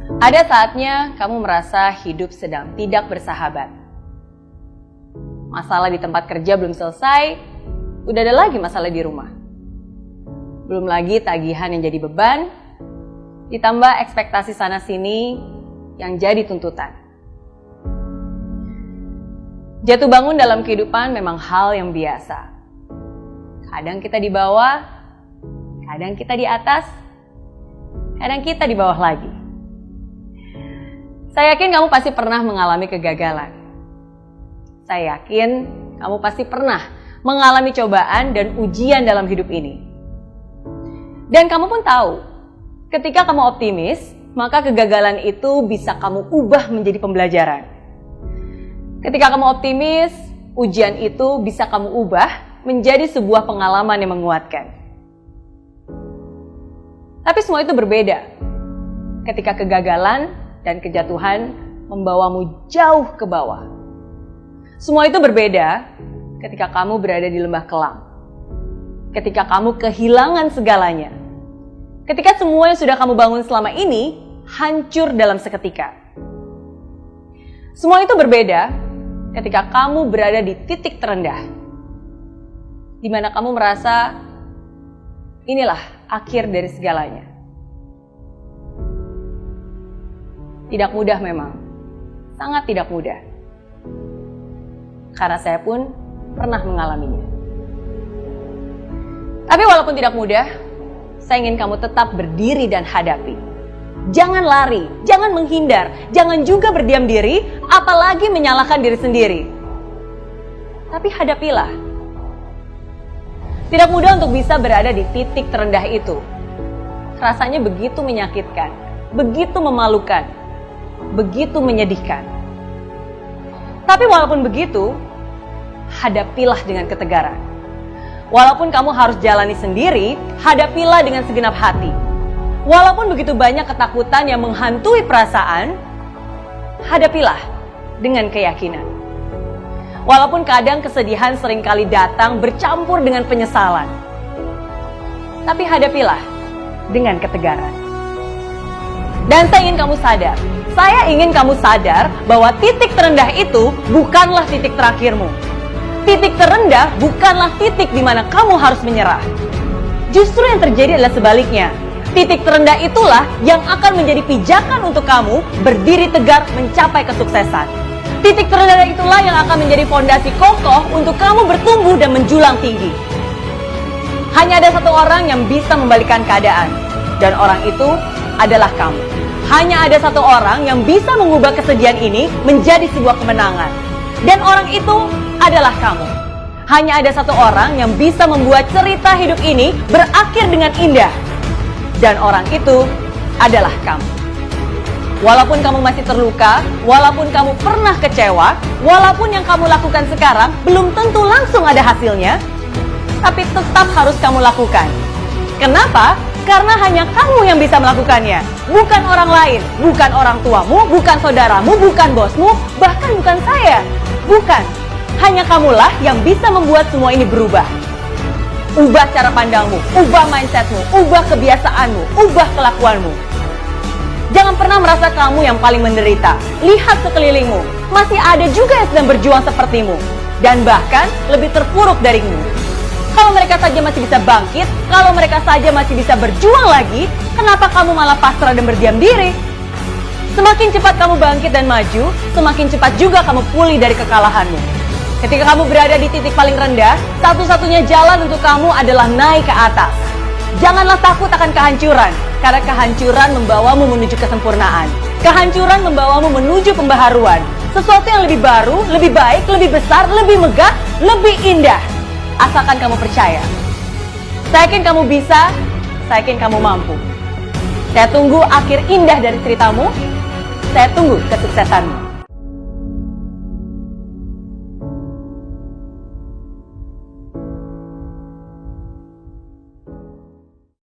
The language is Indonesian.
Ada saatnya kamu merasa hidup sedang tidak bersahabat. Masalah di tempat kerja belum selesai, udah ada lagi masalah di rumah. Belum lagi tagihan yang jadi beban, ditambah ekspektasi sana-sini yang jadi tuntutan. Jatuh bangun dalam kehidupan memang hal yang biasa. Kadang kita di bawah, kadang kita di atas, kadang kita di bawah lagi. Saya yakin kamu pasti pernah mengalami kegagalan. Saya yakin kamu pasti pernah mengalami cobaan dan ujian dalam hidup ini. Dan kamu pun tahu, ketika kamu optimis, maka kegagalan itu bisa kamu ubah menjadi pembelajaran. Ketika kamu optimis, ujian itu bisa kamu ubah menjadi sebuah pengalaman yang menguatkan. Tapi semua itu berbeda ketika kegagalan dan kejatuhan membawamu jauh ke bawah. Semua itu berbeda ketika kamu berada di lembah kelam. Ketika kamu kehilangan segalanya. Ketika semua yang sudah kamu bangun selama ini hancur dalam seketika. Semua itu berbeda ketika kamu berada di titik terendah. Di mana kamu merasa inilah akhir dari segalanya. Tidak mudah memang, sangat tidak mudah. Karena saya pun pernah mengalaminya. Tapi walaupun tidak mudah, saya ingin kamu tetap berdiri dan hadapi. Jangan lari, jangan menghindar, jangan juga berdiam diri, apalagi menyalahkan diri sendiri. Tapi hadapilah. Tidak mudah untuk bisa berada di titik terendah itu. Rasanya begitu menyakitkan, begitu memalukan, begitu menyedihkan. Tapi walaupun begitu, hadapilah dengan ketegaran. Walaupun kamu harus jalani sendiri, hadapilah dengan segenap hati. Walaupun begitu banyak ketakutan yang menghantui perasaan, hadapilah dengan keyakinan. Walaupun kadang kesedihan seringkali datang bercampur dengan penyesalan, tapi hadapilah dengan ketegaran. Dan saya ingin kamu sadar bahwa titik terendah itu bukanlah titik terakhirmu. Titik terendah bukanlah titik di mana kamu harus menyerah. Justru yang terjadi adalah sebaliknya. Titik terendah itulah yang akan menjadi pijakan untuk kamu berdiri tegar mencapai kesuksesan. Titik terendah itulah yang akan menjadi fondasi kokoh untuk kamu bertumbuh dan menjulang tinggi. Hanya ada satu orang yang bisa membalikkan keadaan, dan orang itu adalah kamu. Hanya ada satu orang yang bisa mengubah kesedihan ini menjadi sebuah kemenangan. Dan orang itu adalah kamu. Hanya ada satu orang yang bisa membuat cerita hidup ini berakhir dengan indah. Dan orang itu adalah kamu. Walaupun kamu masih terluka, walaupun kamu pernah kecewa, walaupun yang kamu lakukan sekarang belum tentu langsung ada hasilnya, tapi tetap harus kamu lakukan. Kenapa? Karena hanya kamu yang bisa melakukannya. Bukan orang lain, bukan orang tuamu, bukan saudaramu, bukan bosmu, bahkan bukan saya. Bukan. Hanya kamulah yang bisa membuat semua ini berubah. Ubah cara pandangmu, ubah mindsetmu, ubah kebiasaanmu, ubah kelakuanmu. Jangan pernah merasa kamu yang paling menderita. Lihat sekelilingmu, masih ada juga yang sedang berjuang sepertimu. Dan bahkan lebih terpuruk darimu. Kalau mereka saja masih bisa bangkit, kalau mereka saja masih bisa berjuang lagi, kenapa kamu malah pasrah dan berdiam diri? Semakin cepat kamu bangkit dan maju, semakin cepat juga kamu pulih dari kekalahanmu. Ketika kamu berada di titik paling rendah, satu-satunya jalan untuk kamu adalah naik ke atas. Janganlah takut akan kehancuran, karena kehancuran membawamu menuju kesempurnaan. Kehancuran membawamu menuju pembaharuan. Sesuatu yang lebih baru, lebih baik, lebih besar, lebih megah, lebih indah. Asalkan kamu percaya. Saya yakin kamu bisa, saya yakin kamu mampu. Saya tunggu akhir indah dari ceritamu. Saya tunggu kesuksesanmu.